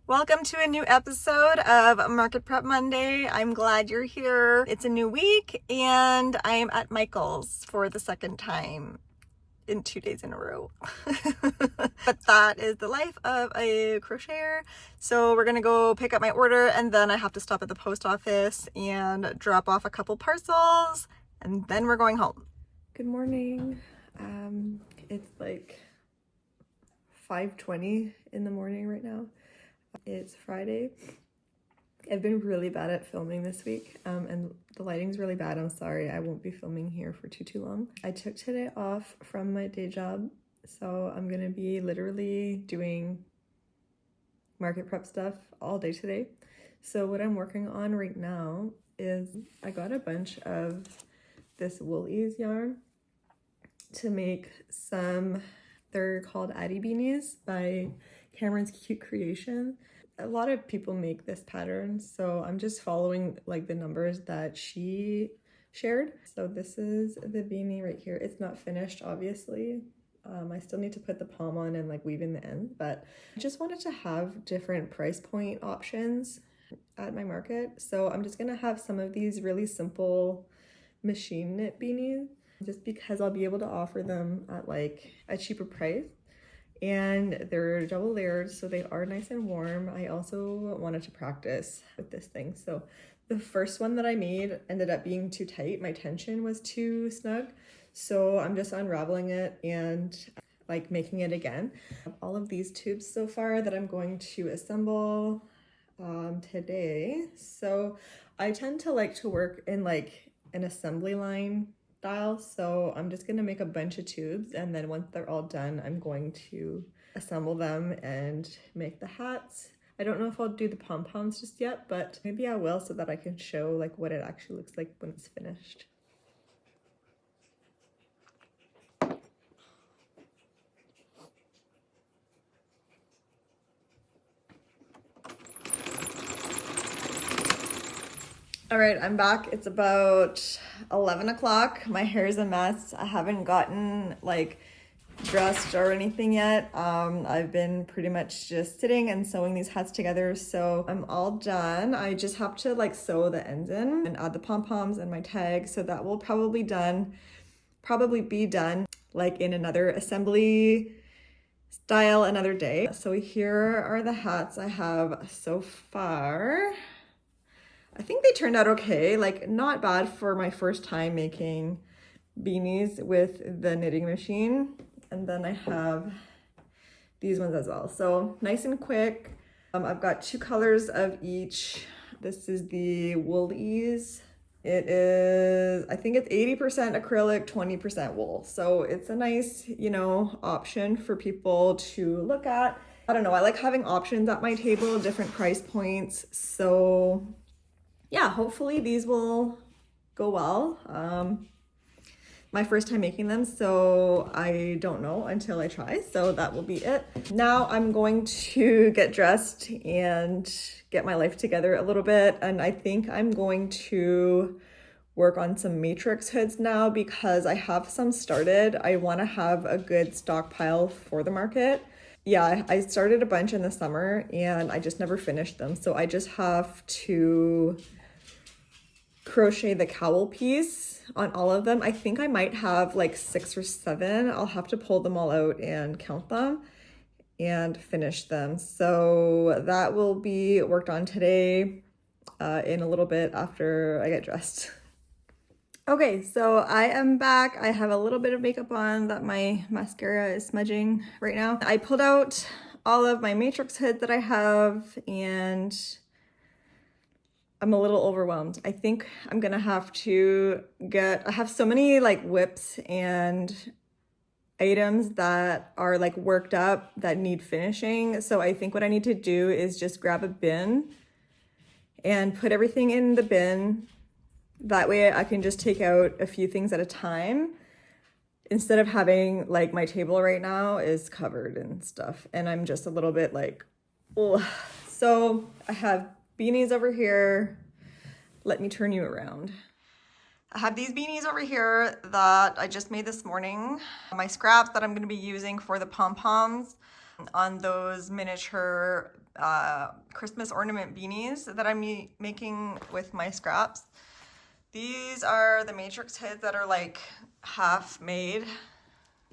Welcome to a new episode of Market Prep Monday. I'm glad you're here. It's a new week and I am at Michael's for the second time in 2 days in a row. But that is the life of a crocheter. So we're gonna go pick up my order and then I have to stop at the post office and drop off a couple parcels and then we're going home. Good morning. It's like 5:20 in the morning right now. It's Friday. I've been really bad at filming this week and the lighting's really bad. I'm sorry, I won't be filming here for too long. I took today off from my day job, so I'm gonna be literally doing market prep stuff all day today. So what I'm working on right now is I got a bunch of this woolies yarn to make some, they're called Addi beanies by Cameron's Cute Creation. A lot of people make this pattern, so I'm just following like the numbers that she shared. So this is the beanie right here. It's not finished, obviously. I still need to put the palm on and like weave in the end, but I just wanted to have different price point options at my market. So I'm just gonna have some of these really simple machine knit beanies just because I'll be able to offer them at like a cheaper price. And they're double layered, so they are nice and warm. I also wanted to practice with this thing. So the first one that I made ended up being too tight. My tension was too snug. So I'm just unraveling it and like making it again. All of these tubes so far that I'm going to assemble today. So I tend to like to work in like an assembly line style, so I'm just gonna make a bunch of tubes and then once they're all done I'm going to assemble them and make the hats. I don't know if I'll do the pom-poms just yet, but maybe I will so that I can show like what it actually looks like when it's finished. All right, I'm back. It's about 11 o'clock. My hair is a mess. I haven't gotten like dressed or anything yet. I've been pretty much just sitting and sewing these hats together. So I'm all done. I just have to like sew the ends in and add the pom-poms and my tag. So that will probably be done like in another assembly style another day. So here are the hats I have so far. I think they turned out okay, like not bad for my first time making beanies with the knitting machine. And then I have these ones as well. So nice and quick. I've got two colors of each. This is the woolies. It is, I think it's 80% acrylic, 20% wool. So it's a nice, option for people to look at. I don't know, I like having options at my table, different price points. So yeah, hopefully these will go well. My first time making them, so I don't know until I try, so that will be it. Now I'm going to get dressed and get my life together a little bit, and I think I'm going to work on some Matrixx hoods now because I have some started. I want to have a good stockpile for the market. Yeah, I started a bunch in the summer and I just never finished them, so I just have to crochet the cowl piece on all of them. I think I might have like 6 or 7. I'll have to pull them all out and count them and finish them. So that will be worked on today in a little bit after I get dressed. Okay, so I am back. I have a little bit of makeup on that my mascara is smudging right now. I pulled out all of my Matrixx hoods that I have and I'm a little overwhelmed. I think I'm gonna have to I have so many like whips and items that are like worked up that need finishing. So I think what I need to do is just grab a bin and put everything in the bin. That way I can just take out a few things at a time instead of having like my table right now is covered and stuff. And I'm just a little bit like, oh. So I have beanies over here. Let me turn you around. I have these beanies over here that I just made this morning. My scraps that I'm going to be using for the pom-poms. on those miniature Christmas ornament beanies that I'm making with my scraps. These are the Matrixx Hoods that are like half made.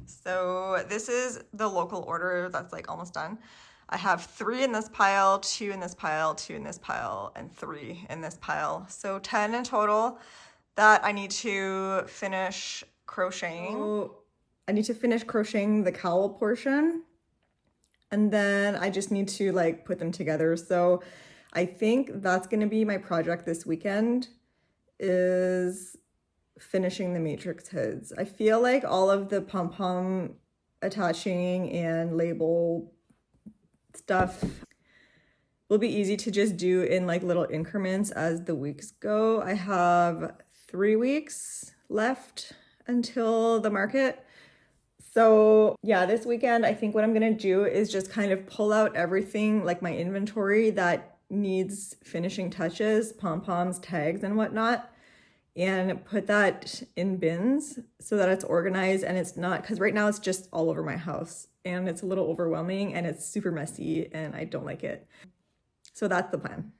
So this is the local order that's like almost done. I have 3 in this pile, 2 in this pile, 2 in this pile, and 3 in this pile. So 10 in total that I need to finish crocheting. So I need to finish crocheting the cowl portion, and then I just need to like put them together. So I think that's gonna be my project this weekend, is finishing the Matrixx Hoods. I feel like all of the pom-pom attaching and label stuff will be easy to just do in like little increments as the weeks go. I have 3 weeks left until the market. So yeah, this weekend, I think what I'm gonna do is just kind of pull out everything, like my inventory that needs finishing touches, pom-poms, tags, and whatnot, and put that in bins so that it's organized and it's not, because right now it's just all over my house and it's a little overwhelming and it's super messy and I don't like it. So that's the plan.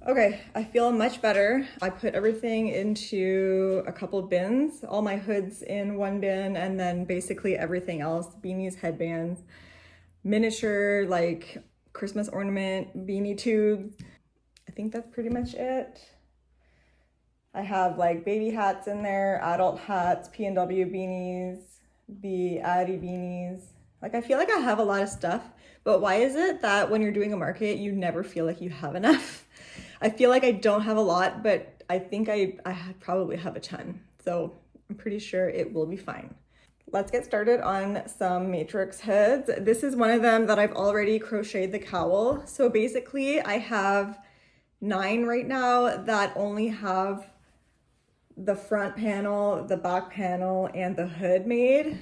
Okay, I feel much better. I put everything into a couple of bins, all my hoods in one bin, and then basically everything else, beanies, headbands, miniature like Christmas ornament, beanie tubes. I think that's pretty much it. I have like baby hats in there, adult hats, P&W beanies, the Addi beanies. Like I feel like I have a lot of stuff, but why is it that when you're doing a market, you never feel like you have enough? I feel like I don't have a lot, but I think I probably have a ton. So I'm pretty sure it will be fine. Let's get started on some Matrixx Hoods. This is one of them that I've already crocheted the cowl. So basically I have 9 right now that only have the front panel, the back panel, and the hood made.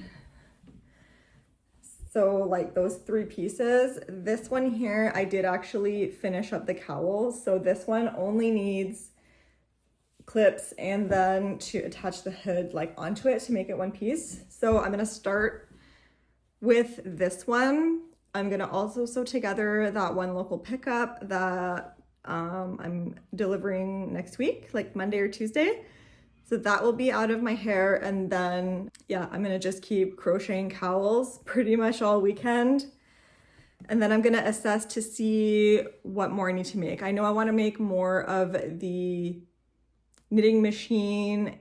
So like those 3 pieces. This one here, I did actually finish up the cowl. So this one only needs clips and then to attach the hood like onto it to make it one piece. So I'm gonna start with this one. I'm gonna also sew together that one local pickup that I'm delivering next week, like Monday or Tuesday. So that will be out of my hair, and then yeah, I'm gonna just keep crocheting cowls pretty much all weekend. And then I'm gonna assess to see what more I need to make. I know I wanna make more of the knitting machine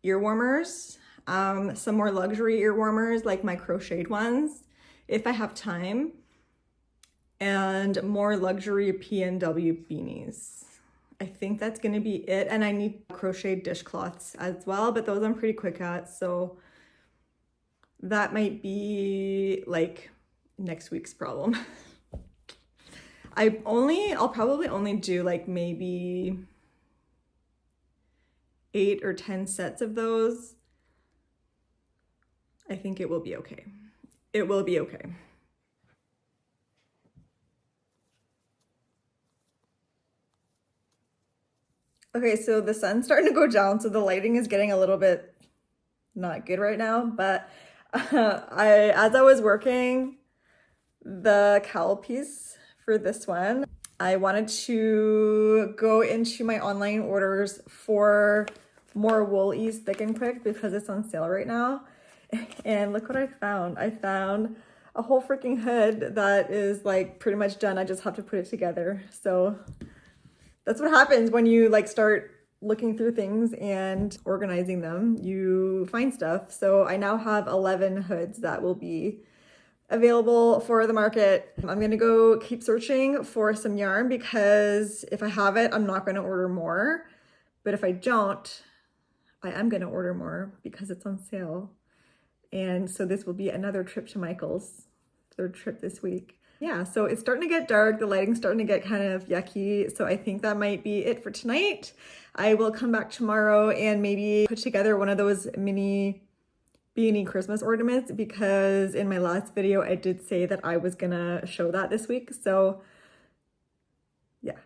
ear warmers, some more luxury ear warmers like my crocheted ones, if I have time, and more luxury P&W beanies. I think that's gonna be it. And I need crocheted dishcloths as well, but those I'm pretty quick at. So that might be like next week's problem. I'll probably only do like maybe 8 or 10 sets of those. I think it will be okay. It will be okay. Okay, so the sun's starting to go down, so the lighting is getting a little bit not good right now, but as I was working the cowl piece for this one, I wanted to go into my online orders for more wool ease thick and quick because it's on sale right now. And look what I found. I found a whole freaking hood that is like pretty much done. I just have to put it together. So that's what happens when you like start looking through things and organizing them. You find stuff. So I now have 11 hoods that will be available for the market. I'm gonna go keep searching for some yarn because if I have it, I'm not gonna order more. But if I don't, I am gonna order more because it's on sale. And so this will be another trip to Michael's, 3rd trip this week. Yeah, so it's starting to get dark. The lighting's starting to get kind of yucky. So I think that might be it for tonight. I will come back tomorrow and maybe put together one of those mini beanie Christmas ornaments because in my last video, I did say that I was gonna show that this week. So yeah.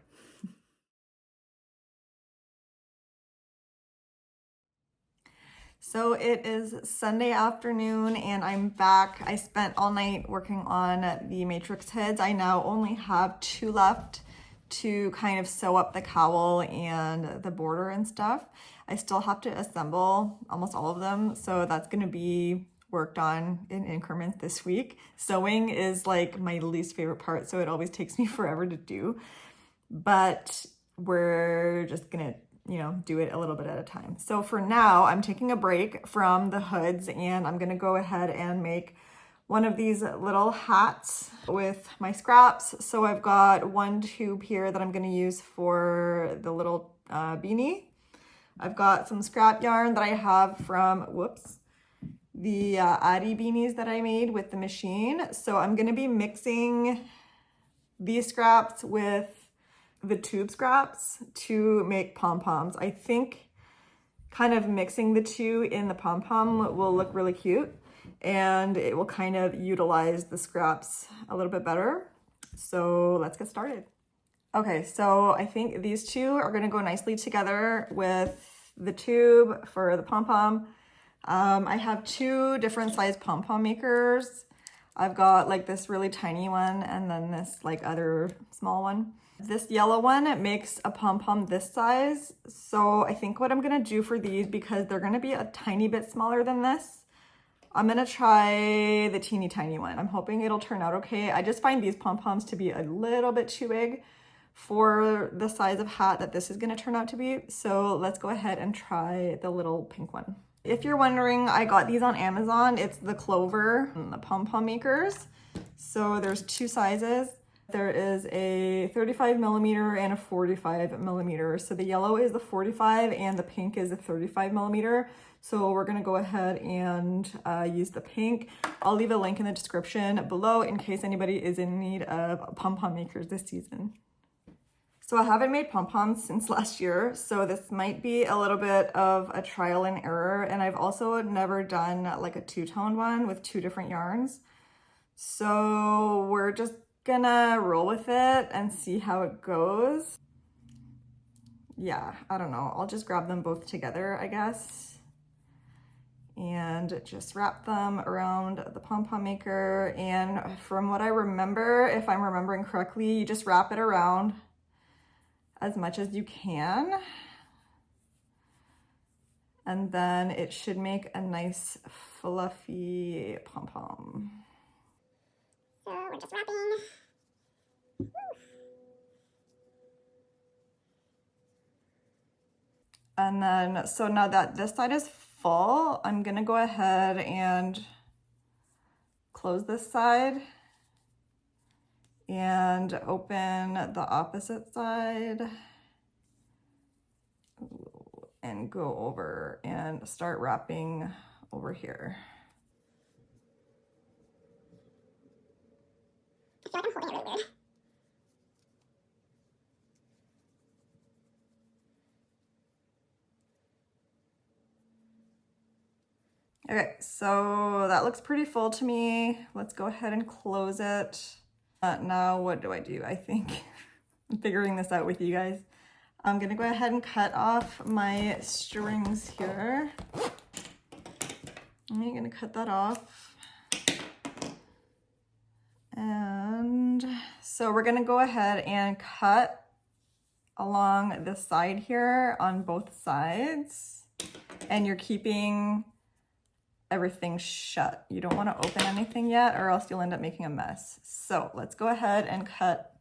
So it is Sunday afternoon and I'm back. I spent all night working on the Matrixx Hoods. I now only have 2 left to kind of sew up the cowl and the border and stuff. I still have to assemble almost all of them, so that's gonna be worked on in increments this week. Sewing is like my least favorite part, so it always takes me forever to do, but we're just gonna do it a little bit at a time. So for now, I'm taking a break from the hoods and I'm gonna go ahead and make one of these little hats with my scraps. So I've got 1 tube here that I'm gonna use for the little beanie. I've got some scrap yarn that I have from, the Addi beanies that I made with the machine. So I'm gonna be mixing these scraps with the tube scraps to make pom-poms. I think kind of mixing the two in the pom-pom will look really cute and it will kind of utilize the scraps a little bit better. So let's get started. Okay, so I think these two are gonna go nicely together with the tube for the pom-pom. I have 2 different size pom-pom makers. I've got like this really tiny one and then this like other small one. This yellow one makes a pom-pom this size. So I think what I'm gonna do for these, because they're gonna be a tiny bit smaller than this, I'm gonna try the teeny tiny one. I'm hoping it'll turn out okay. I just find these pom-poms to be a little bit too big for the size of hat that this is gonna turn out to be. So let's go ahead and try the little pink one. If you're wondering, I got these on Amazon. It's the Clover, the pom-pom makers. So there's 2 sizes. There is a 35 millimeter and a 45 millimeter. So the yellow is the 45 and the pink is a 35 millimeter. So we're gonna go ahead and use the pink. I'll leave a link in the description below in case anybody is in need of pom-pom makers this season. So I haven't made pom-poms since last year, so this might be a little bit of a trial and error. And I've also never done like a 2-tone one with 2 different yarns. So we're just gonna roll with it and see how it goes. Yeah, I don't know. I'll just grab them both together, I guess, and just wrap them around the pom-pom maker. And from what I remember, if I'm remembering correctly, you just wrap it around as much as you can. And then it should make a nice fluffy pom-pom. So we're just wrapping. Woo. And then, so now that this side is full, I'm gonna go ahead and close this side and open the opposite side and go over and start wrapping over here. I feel like I'm holding it really weird. Okay, so that looks pretty full to me. Let's go ahead and close it. Now what do? I think I'm figuring this out with you guys. I'm gonna go ahead and cut off my strings here. I'm gonna cut that off. And so we're gonna go ahead and cut along the side here on both sides. And you're keeping everything shut. You don't want to open anything yet or else you'll end up making a mess. So let's go ahead and cut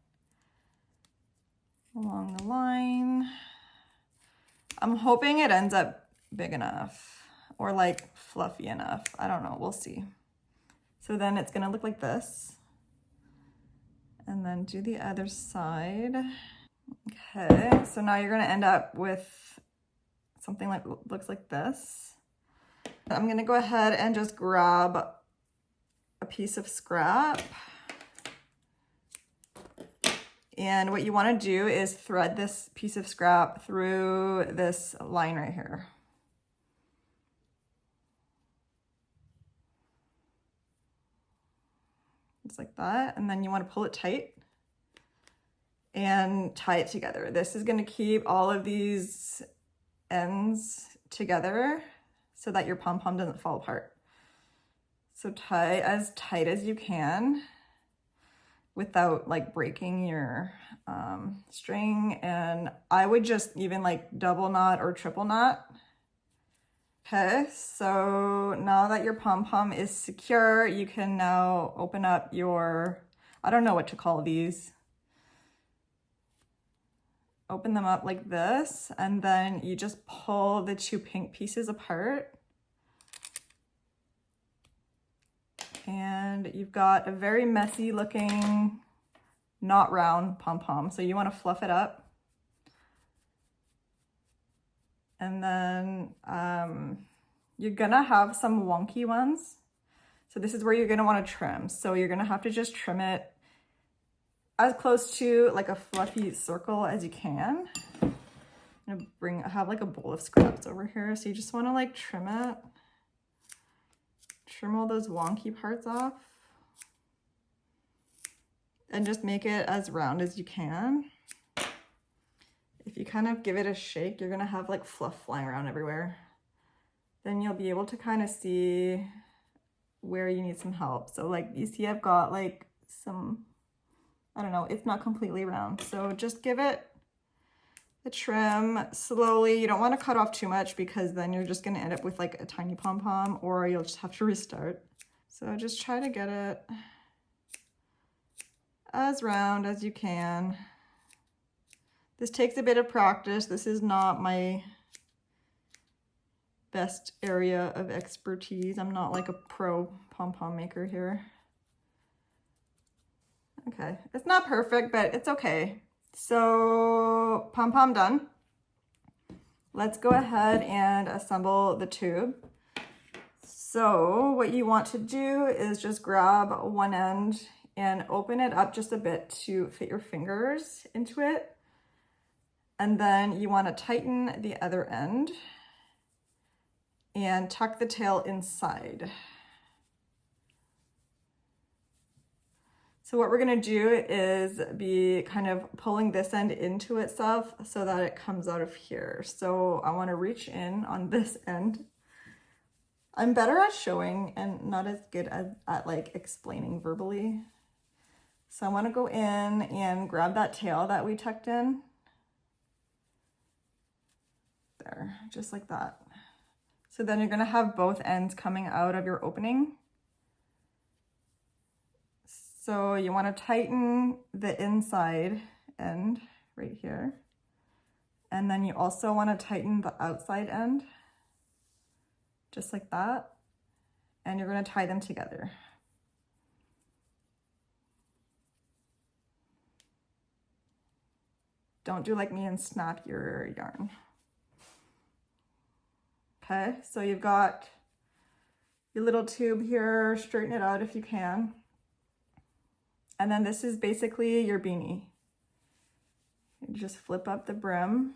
along the line. I'm hoping it ends up big enough or like fluffy enough. I don't know, we'll see. So then it's gonna look like this. And then do the other side. Okay, so now you're gonna end up with something like looks like this. I'm gonna go ahead and just grab a piece of scrap. And what you wanna do is thread this piece of scrap through this line right here. Just like that. And then you wanna pull it tight and tie it together. This is gonna keep all of these ends together. so that your pom-pom doesn't fall apart. So tie as tight as you can without like breaking your string. And I would just even like double knot or triple knot. Okay, so now that your pom-pom is secure, you can now open up your, I don't know what to call these. Open them up like this, and then you just pull the two pink pieces apart. And you've got a very messy looking, not round pom-pom. So you want to fluff it up. And then you're gonna have some wonky ones. So this is where you're gonna want to trim. So you're gonna have to just trim it as close to like a fluffy circle as you can. I'm gonna I have like a bowl of scraps over here. So you just want to like trim it. Trim all those wonky parts off. And just make it as round as you can. If you kind of give it a shake, you're gonna have like fluff flying around everywhere. Then you'll be able to kind of see where you need some help. So like you see I've got like some, I don't know, it's not completely round. So just give it a trim slowly. You don't want to cut off too much because then you're just gonna end up with like a tiny pom-pom, or you'll just have to restart. So just try to get it as round as you can. This takes a bit of practice. This is not my best area of expertise. I'm not like a pro pom-pom maker here. Okay, it's not perfect, but it's okay. So pom-pom done. Let's go ahead and assemble the tube. So what you want to do is just grab one end and open it up just a bit to fit your fingers into it. And then you want to tighten the other end and tuck the tail inside. So what we're going to do is be kind of pulling this end into itself so that it comes out of here. So I want to reach in on this end. I'm better at showing and not as good at like explaining verbally. So I want to go in and grab that tail that we tucked in. There, just like that. So then you're going to have both ends coming out of your opening. So you want to tighten the inside end right here. And then you also want to tighten the outside end, just like that. And you're going to tie them together. Don't do like me and snap your yarn. Okay, so you've got your little tube here, straighten it out if you can. And then this is basically your beanie. You just flip up the brim.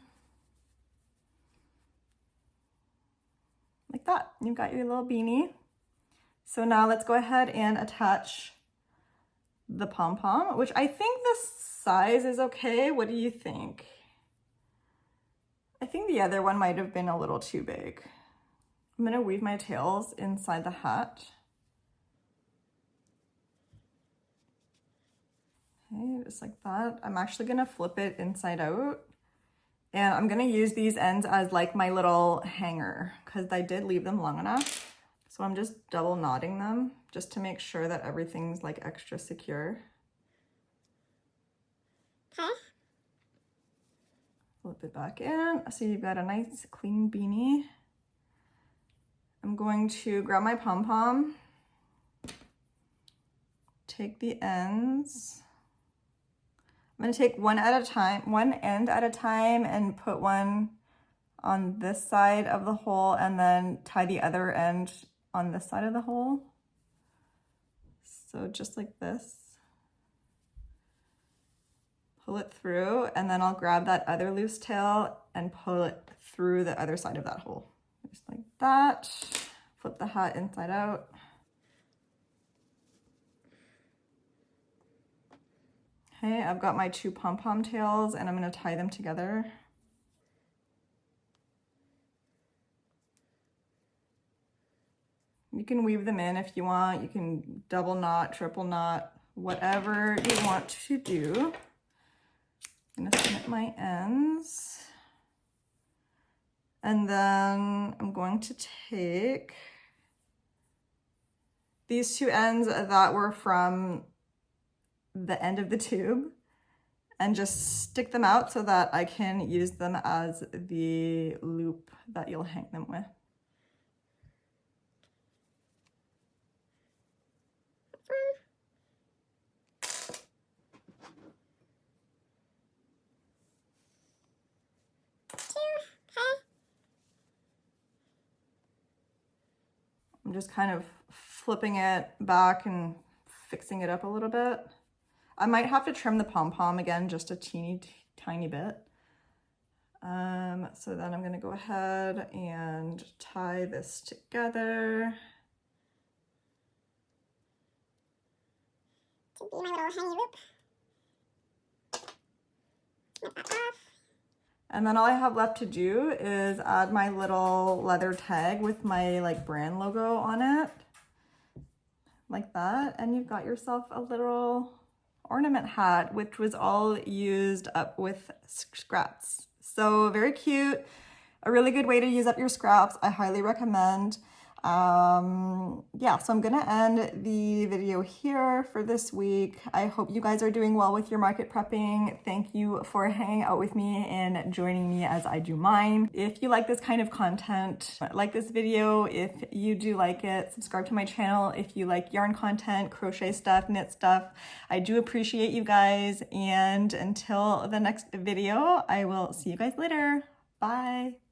Like that, you've got your little beanie. So now let's go ahead and attach the pom-pom, which I think the size is okay. What do you think? I think the other one might have been a little too big. I'm gonna weave my tails inside the hat. Okay, just like that. I'm actually gonna flip it inside out. And I'm gonna use these ends as like my little hanger because I did leave them long enough. So I'm just double knotting them just to make sure that everything's like extra secure. Okay. Flip it back in. So you've got a nice clean beanie. I'm going to grab my pom-pom, take the ends. I'm gonna take one end at a time and put one on this side of the hole and then tie the other end on this side of the hole. So just like this. Pull it through, and then I'll grab that other loose tail and pull it through the other side of that hole. Just like that. Flip the hat inside out. Okay, I've got my two pom-pom tails and I'm gonna tie them together. You can weave them in if you want. You can double knot, triple knot, whatever you want to do. I'm gonna snip my ends. And then I'm going to take these two ends that were from the end of the tube and just stick them out so that I can use them as the loop that you'll hang them with. I'm just kind of flipping it back and fixing it up a little bit. I might have to trim the pom-pom again just a tiny bit. So then I'm gonna go ahead and tie this together. To be my little hangy loop. Snip that off. And then all I have left to do is add my little leather tag with my like brand logo on it. Like that. And you've got yourself a little ornament hat, which was all used up with scraps. So very cute. A really good way to use up your scraps. I highly recommend. Yeah, so I'm gonna end the video here for this week. I hope you guys are doing well with your market prepping. Thank you for hanging out with me and joining me as I do mine. If you like this kind of content, like this video. If you do like it, subscribe to my channel. If you like yarn content, crochet stuff, knit stuff, I do appreciate you guys. And until the next video, I will see you guys later. Bye.